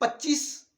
25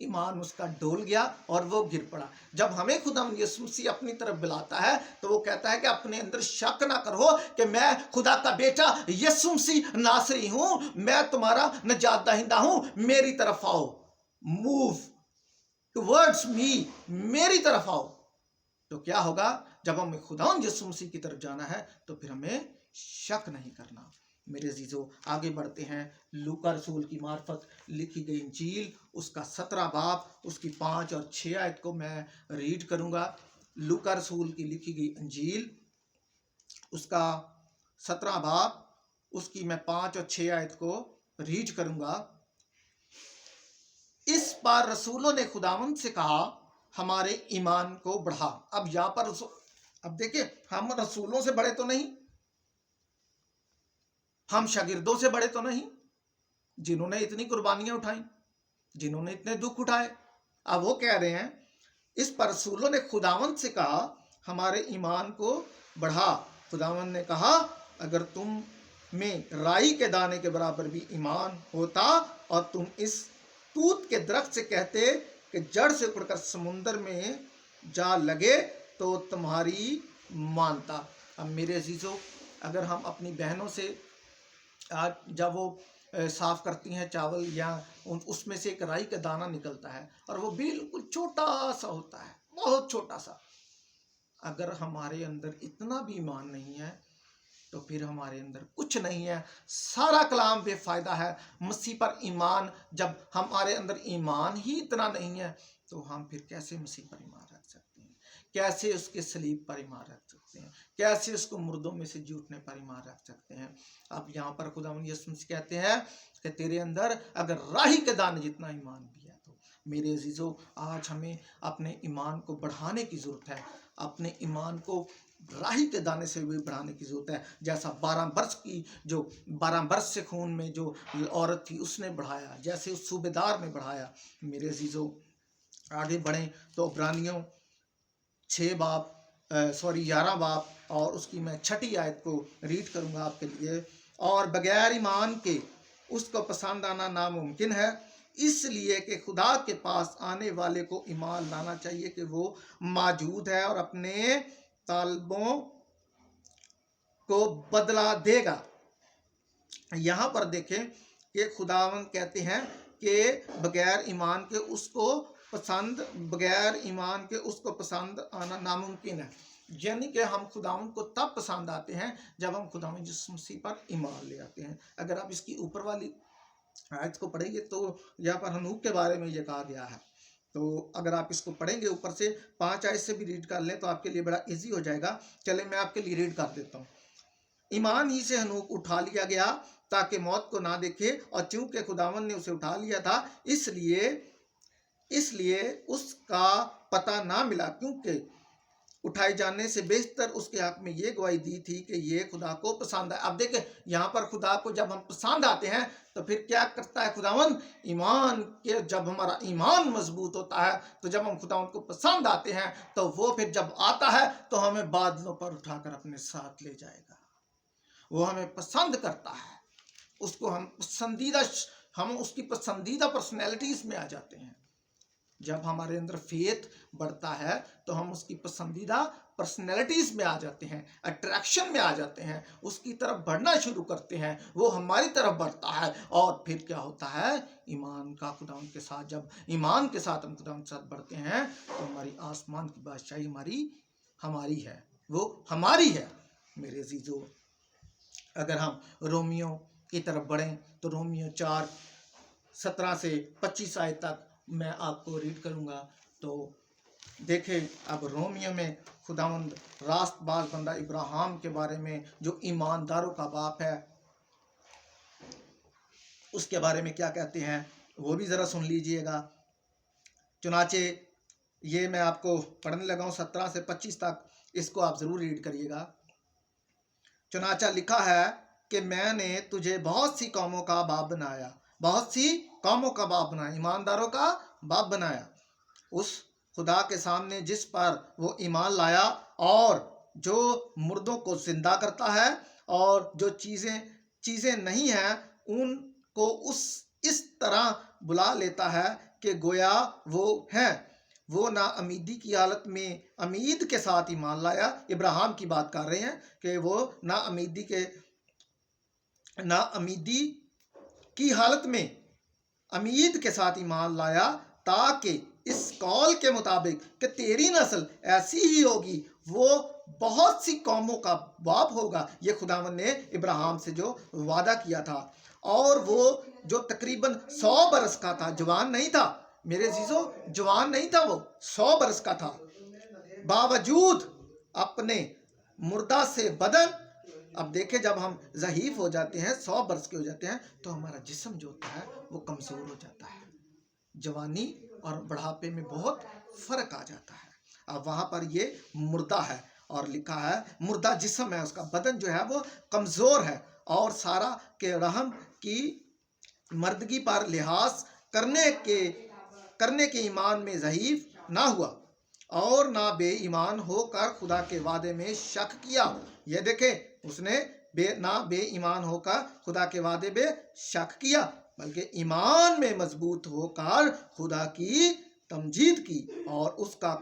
ایمان اس کا ڈول گیا اور وہ گر پڑا۔ جب ہمیں خداوند یسوع مسیح اپنی طرف بلاتا ہے تو وہ کہتا ہے کہ اپنے اندر شک نہ کرو کہ میں خدا کا بیٹا یسوع مسیح ناصری ہوں، میں تمہارا نجات دہندہ ہوں، میری طرف آؤ، موو ٹورڈز می، میری طرف آؤ۔ تو کیا ہوگا؟ جب ہمیں خداوند یسوع مسیح کی طرف جانا ہے تو پھر ہمیں شک نہیں کرنا۔ میرے عزیزو، آگے بڑھتے ہیں۔ لوکا رسول کی معرفت لکھی گئی انجیل، اس کا 17 باب، اس کی 5 اور 6 آیت کو میں ریڈ کروں گا۔ لوکا رسول کی لکھی گئی انجیل، اس کا 17 باب، اس کی میں 5 اور 6 آیت کو ریڈ کروں گا۔ اس بار رسولوں نے خداوند سے کہا ہمارے ایمان کو بڑھا۔ اب یہاں پر اب دیکھیں، ہم رسولوں سے بڑے تو نہیں، ہم شاگردوں سے بڑے تو نہیں، جنہوں نے اتنی قربانیاں اٹھائیں، جنہوں نے اتنے دکھ اٹھائے۔ اب وہ کہہ رہے ہیں، اس پر رسولوں نے خداوند سے کہا ہمارے ایمان کو بڑھا۔ خداوند نے کہا اگر تم میں رائی کے دانے کے برابر بھی ایمان ہوتا اور تم اس توت کے درخت سے کہتے کہ جڑ سے اکڑ کر سمندر میں جا لگے تو تمہاری مانتا۔ اب میرے عزیزو، اگر ہم اپنی بہنوں سے جب وہ صاف کرتی ہیں چاول یا اس میں سے ایک رائی کا دانہ نکلتا ہے اور وہ بالکل چھوٹا سا ہوتا ہے، بہت چھوٹا سا، اگر ہمارے اندر اتنا بھی ایمان نہیں ہے تو پھر ہمارے اندر کچھ نہیں ہے، سارا کلام بے فائدہ ہے۔ مسیح پر ایمان، جب ہمارے اندر ایمان ہی اتنا نہیں ہے تو ہم پھر کیسے مسیح پر ایمان رکھ سکتے ہیں؟ کیسے اس کے صلیب پر ایمان رکھ سکتے ہیں؟ کیسے اس کو مردوں میں سے جی اٹھنے پر ایمان رکھ سکتے ہیں؟ اب یہاں پر خداوند یسوع مسیح کہتے ہیں کہ تیرے اندر اگر رائی کے دانے جتنا ایمان بھی ہے تو۔ میرے عزیزو، آج ہمیں اپنے ایمان کو بڑھانے کی ضرورت ہے، اپنے ایمان کو راہی کے دانے سے بھی بڑھانے کی ضرورت ہے۔ جیسا 12 برس سے خون میں جو عورت تھی اس نے بڑھایا، جیسے اس صوبیدار نے بڑھایا۔ میرے عزیزو، آگے بڑھیں تو عبرانیوں 11 باب اور اس کی میں 6 آیت کو ریڈ کروں گا آپ کے لیے۔ اور بغیر ایمان کے اس کو پسند آنا ناممکن ہے، اس لیے کہ خدا کے پاس آنے والے کو ایمان لانا چاہیے کہ وہ موجود ہے اور اپنے طالبوں کو بدلہ دے گا۔ یہاں پر دیکھیں کہ خداوند کہتے ہیں کہ بغیر ایمان کے اس کو پسند آنا ناممکن ہے، یعنی کہ ہم خداوند کو تب پسند آتے ہیں جب ہم خداوند یسوع مسیح پر ایمان لے آتے ہیں۔ اگر آپ اس کی اوپر والی آیت کو پڑھیں گے تو یہاں پر ہنوک کے بارے میں یہ کہا گیا ہے، تو اگر آپ اس کو پڑھیں گے اوپر سے 5 آیت سے بھی ریڈ کر لیں تو آپ کے لیے بڑا ایزی ہو جائے گا۔ چلیں میں آپ کے لیے ریڈ کر دیتا ہوں۔ ایمان ہی سے ہنوک اٹھا لیا گیا تاکہ موت کو نہ دیکھے، اور چونکہ خداوند نے اسے اٹھا لیا تھا اس لیے اس کا پتہ نہ ملا، کیونکہ اٹھائے جانے سے بیشتر اس کے حق میں یہ گواہی دی تھی کہ یہ خدا کو پسند ہے۔ اب دیکھیں یہاں پر خدا کو جب ہم پسند آتے ہیں تو پھر کیا کرتا ہے خداوند؟ ایمان کے جب ہمارا ایمان مضبوط ہوتا ہے تو جب ہم خداوند کو پسند آتے ہیں تو وہ پھر جب آتا ہے تو ہمیں بادلوں پر اٹھا کر اپنے ساتھ لے جائے گا۔ وہ ہمیں پسند کرتا ہے، اس کو ہم اس کی پسندیدہ پرسنالٹیز میں آ جاتے ہیں۔ جب ہمارے اندر فیتھ بڑھتا ہے تو ہم اس کی پسندیدہ پرسنالٹیز میں آ جاتے ہیں، اٹریکشن میں آ جاتے ہیں، اس کی طرف بڑھنا شروع کرتے ہیں، وہ ہماری طرف بڑھتا ہے، اور پھر کیا ہوتا ہے؟ ایمان کا خداوند کے ساتھ، جب ایمان کے ساتھ ہم خداوند کے ساتھ بڑھتے ہیں تو ہماری آسمان کی بادشاہی ہماری ہے، وہ ہماری ہے۔ میرے عزیزو، اگر ہم رومیو کی طرف بڑھیں تو رومیو 4:17 سے 25 آیت تک میں آپ کو ریڈ کروں گا۔ تو دیکھیں اب رومیو میں خداوند راست باز بندہ ابراہیم کے بارے میں، جو ایمانداروں کا باپ ہے، اس کے بارے میں کیا کہتے ہیں وہ بھی ذرا سن لیجئے گا۔ چنانچہ یہ میں آپ کو پڑھنے لگا ہوں 17 سے 25 تک، اس کو آپ ضرور ریڈ کریے گا۔ چنانچہ لکھا ہے کہ میں نے تجھے بہت سی قوموں کا باپ بنایا، ایمانداروں کا باپ بنایا، اس خدا کے سامنے جس پر وہ ایمان لایا اور جو مردوں کو زندہ کرتا ہے اور جو چیزیں نہیں ہیں ان کو اس طرح بلا لیتا ہے کہ گویا وہ ہیں، وہ نا امیدی کی حالت میں امید کے ساتھ ایمان لایا۔ ابراہیم کی بات کر رہے ہیں کہ وہ نا امیدی کی حالت میں امید کے ساتھ ایمان لایا، تاکہ اس قول کے مطابق کہ تیری نسل ایسی ہی ہوگی وہ بہت سی قوموں کا باپ ہوگا، یہ خداوند نے ابراہیم سے جو وعدہ کیا تھا، اور وہ جو تقریباً 100 برس کا تھا، جوان نہیں تھا میرے عزیزو، جوان نہیں تھا، وہ 100 برس کا تھا، باوجود اپنے مردہ سے بدن۔ اب دیکھیں جب ہم ضعیف ہو جاتے ہیں، 100 برس کے ہو جاتے ہیں، تو ہمارا جسم جو ہوتا ہے وہ کمزور ہو جاتا ہے، جوانی اور بڑھاپے میں بہت فرق آ جاتا ہے۔ اب وہاں پر یہ مردہ ہے اور لکھا ہے مردہ جسم ہے، اس کا بدن جو ہے وہ کمزور ہے، اور سارا کے رحم کی مردگی پر لحاظ کرنے کے ایمان میں ضعیف نہ ہوا، اور نہ بے ایمان ہو کر خدا کے وعدے میں شک کیا۔ یہ دیکھیں اس نے نہ بے ایمان ہو کر خدا کے وعدے میں شک کیا، بلکہ ایمان میں مضبوط ہو کر خدا کی تمجید کی، اور اس کا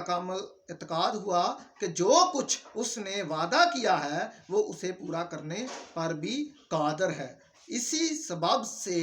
کامل اعتقاد ہوا کہ جو کچھ اس نے وعدہ کیا ہے وہ اسے پورا کرنے پر بھی قادر ہے۔ اسی سبب سے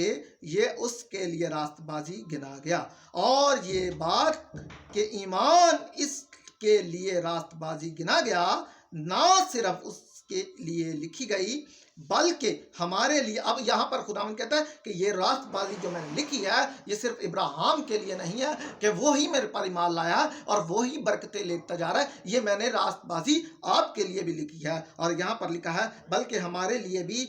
یہ اس کے لیے راست بازی گنا گیا، اور یہ بات کہ ایمان اس کے لیے راست بازی گنا گیا نہ صرف اس کے لیے لکھی گئی بلکہ ہمارے لیے۔ اب یہاں پر خداوند کہتا ہے کہ یہ راست بازی جو میں نے لکھی ہے یہ صرف ابراہیم کے لیے نہیں ہے کہ وہی میرے پر ایمان لایا اور وہی برکتیں لیتا جا رہا ہے، یہ میں نے راست بازی آپ کے لیے بھی لکھی ہے، اور یہاں پر لکھا ہے بلکہ ہمارے لیے بھی،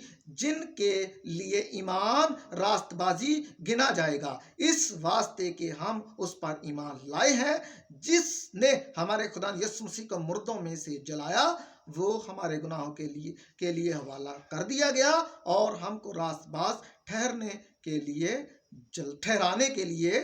جن کے لیے ایمان راست بازی گنا جائے گا، اس واسطے کہ ہم اس پر ایمان لائے ہیں جس نے ہمارے خدا یسوع مسیح کو مردوں میں سے جلایا، وہ ہمارے گناہوں کے لیے حوالہ کر دیا گیا، اور ہم کو راست باز ٹھہرانے کے لیے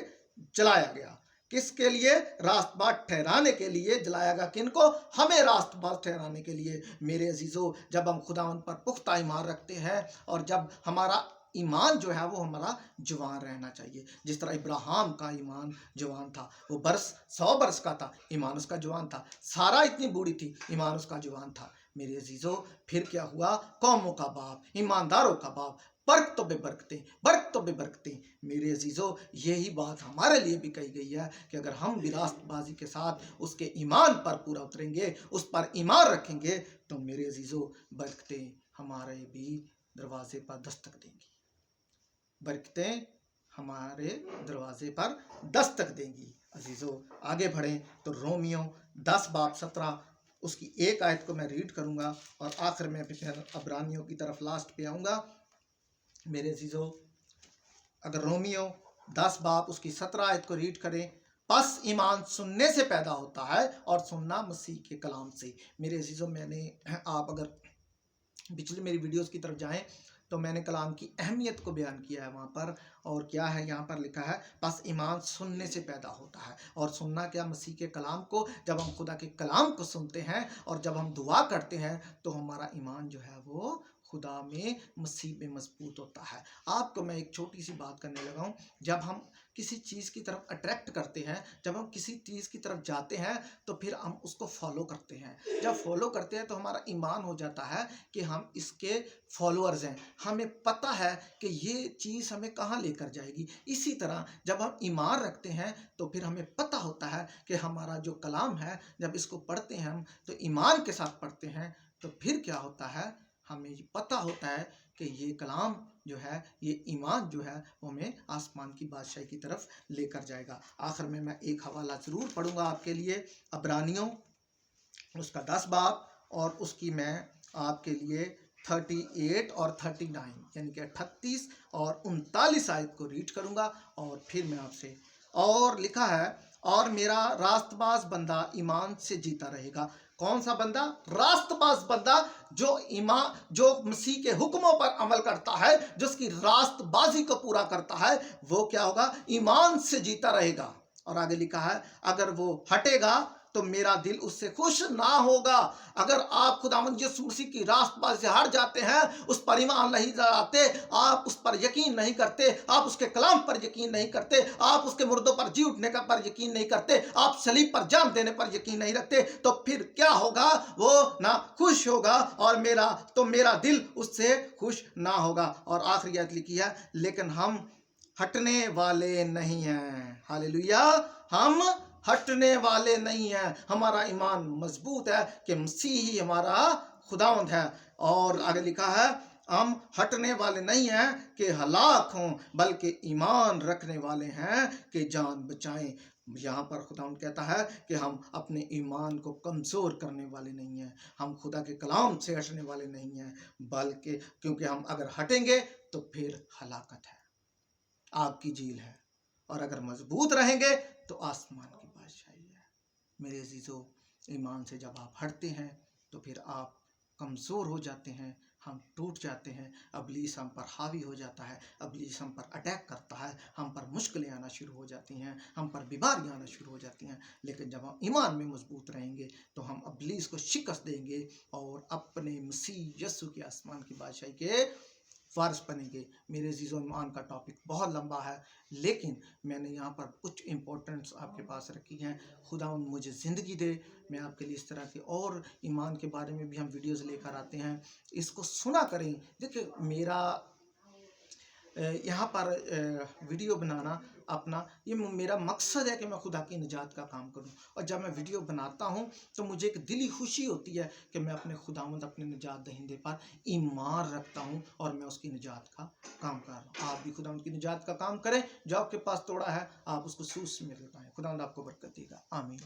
جلایا گیا۔ کس کے لیے؟ راست باز ٹھہرانے کے لیے جلایا گیا۔ کن کو؟ ہمیں راست باز ٹھہرانے کے لیے۔ میرے عزیزو، جب ہم خداوند پر پختہ ایمان رکھتے ہیں، اور جب ہمارا ایمان جو ہے وہ ہمارا جوان رہنا چاہیے، جس طرح ابراہیم کا ایمان جوان تھا، وہ 100 برس کا تھا، ایمان اس کا جوان تھا، سارا اتنی بوڑھی تھی، ایمان اس کا جوان تھا۔ میرے عزیزو، پھر کیا ہوا؟ قوموں کا باپ، ایمانداروں کا باپ، برکتوں بے برکتیں۔ میرے عزیزو، یہی بات ہمارے لیے بھی کہی گئی ہے کہ اگر ہم بھی راست بازی کے ساتھ اس کے ایمان پر پورا اتریں گے، اس پر ایمان رکھیں گے، تو میرے عزیزو برکتیں ہمارے بھی دروازے پر دستک دیں گی، برکتیں ہمارے دروازے پر دستک دیں گی۔ عزیزو آگے بڑھیں تو رومیو 10:17 اس کی ایک آیت کو میں ریڈ کروں گا، اور آخر میں پھر عبرانیوں کی طرف لاسٹ پہ آؤں گا۔ میرے عزیزو، اگر رومیو 10 اس کی 17 آیت کو ریڈ کریں، پس ایمان سننے سے پیدا ہوتا ہے اور سننا مسیح کے کلام سے۔ میرے عزیزو، آپ اگر پچھلی میری ویڈیوز کی طرف جائیں تو میں نے کلام کی اہمیت کو بیان کیا ہے وہاں پر، اور کیا ہے یہاں پر لکھا ہے، پس ایمان سننے سے پیدا ہوتا ہے، اور سننا کیا؟ مسیح کے کلام کو۔ جب ہم خدا کے کلام کو سنتے ہیں اور جب ہم دعا کرتے ہیں تو ہمارا ایمان جو ہے وہ خدا میں، مسیح میں مضبوط ہوتا ہے۔ آپ کو میں ایک چھوٹی سی بات کرنے لگا ہوں، جب ہم کسی چیز کی طرف اٹریکٹ کرتے ہیں، جب ہم کسی چیز کی طرف جاتے ہیں تو پھر ہم اس کو فالو کرتے ہیں۔ جب فالو کرتے ہیں تو ہمارا ایمان ہو جاتا ہے کہ ہم اس کے فالوورز ہیں، ہمیں پتہ ہے کہ یہ چیز ہمیں کہاں لے کر جائے گی۔ اسی طرح جب ہم ایمان رکھتے ہیں تو پھر ہمیں پتہ ہوتا ہے کہ ہمارا جو کلام ہے، جب اس کو پڑھتے ہیں ہم تو ایمان کے ساتھ پڑھتے ہیں، تو پھر کیا ہوتا ہے؟ ہمیں پتہ ہوتا ہے کہ یہ کلام جو ہے، یہ ایمان جو ہے وہ ہمیں آسمان کی بادشاہی کی طرف لے کر جائے گا۔ آخر میں ایک حوالہ ضرور پڑھوں گا آپ کے لیے، عبرانیوں اس کا 10 اور اس کی میں آپ کے لیے 38 اور 39 یعنی کہ 38 اور 39 آیت کو ریڈ کروں گا، اور پھر میں آپ سے، اور لکھا ہے، اور میرا راست باز بندہ ایمان سے جیتا رہے گا۔ کون سا بندہ؟ راست باز بندہ، جو مسیح کے حکموں پر عمل کرتا ہے، جو اس کی راست بازی کو پورا کرتا ہے، وہ کیا ہوگا؟ ایمان سے جیتا رہے گا۔ اور آگے لکھا ہے، اگر وہ ہٹے گا تو میرا دل اس سے خوش نہ ہوگا۔ اگر آپ خداوند یسوع مسیح کی راست بازی سے ہٹ جاتے ہیں، اس پر ایمان نہیں لاتے، آپ اس پر یقین نہیں کرتے، آپ اس کے کلام پر یقین نہیں کرتے، آپ اس کے مردوں پر جی اٹھنے کا پر یقین نہیں کرتے، آپ صلیب پر جان دینے پر یقین نہیں رکھتے، تو پھر کیا ہوگا؟ وہ نہ خوش ہوگا اور میرا دل اس سے خوش نہ ہوگا۔ اور آخری آیت لکھی ہے، لیکن ہم ہٹنے والے نہیں ہیں۔ ہاللیلویا، ہم ہٹنے والے نہیں ہیں۔ ہمارا ایمان مضبوط ہے کہ مسیح ہی ہمارا خداوند ہے۔ اور آگے لکھا ہے، ہم ہٹنے والے نہیں ہیں کہ ہلاک ہوں، بلکہ ایمان رکھنے والے ہیں کہ جان بچائیں۔ یہاں پر خداوند کہتا ہے کہ ہم اپنے ایمان کو کمزور کرنے والے نہیں ہیں، ہم خدا کے کلام سے ہٹنے والے نہیں ہیں، بلکہ کیونکہ ہم اگر ہٹیں گے تو پھر ہلاکت ہے، آگ کی جھیل ہے، اور اگر مضبوط رہیں گے تو آسمان کی بادشاہی ہے۔ میرے عزیزو، ایمان سے جب آپ ہٹتے ہیں تو پھر آپ کمزور ہو جاتے ہیں، ہم ٹوٹ جاتے ہیں، ابلیس ہم پر حاوی ہو جاتا ہے، ابلیس ہم پر اٹیک کرتا ہے، ہم پر مشکلیں آنا شروع ہو جاتی ہیں، ہم پر بیماریاں آنا شروع ہو جاتی ہیں۔ لیکن جب ہم ایمان میں مضبوط رہیں گے تو ہم ابلیس کو شکست دیں گے اور اپنے مسیح یسوع کے آسمان کی بادشاہی کے وارث بنیں گے۔ میرے عزیزو، ایمان کا ٹاپک بہت لمبا ہے، لیکن میں نے یہاں پر کچھ امپورٹنٹس آپ کے پاس رکھی ہیں۔ خداوند مجھے زندگی دے، میں آپ کے لیے اس طرح کے اور ایمان کے بارے میں بھی ہم ویڈیوز لے کر آتے ہیں، اس کو سنا کریں۔ دیکھیں، میرا یہاں پر ویڈیو بنانا اپنا یہ میرا مقصد ہے کہ میں خدا کی نجات کا کام کروں، اور جب میں ویڈیو بناتا ہوں تو مجھے ایک دلی خوشی ہوتی ہے کہ میں اپنے خداوند، اپنے نجات دہندے پر ایمان رکھتا ہوں اور میں اس کی نجات کا کام کر رہا ہوں۔ آپ بھی خداوند کی نجات کا کام کریں، جو آپ کے پاس توڑا ہے آپ اس کو سوس میں لگائیں۔ خداوند آپ کو برکت دے گا، آمین۔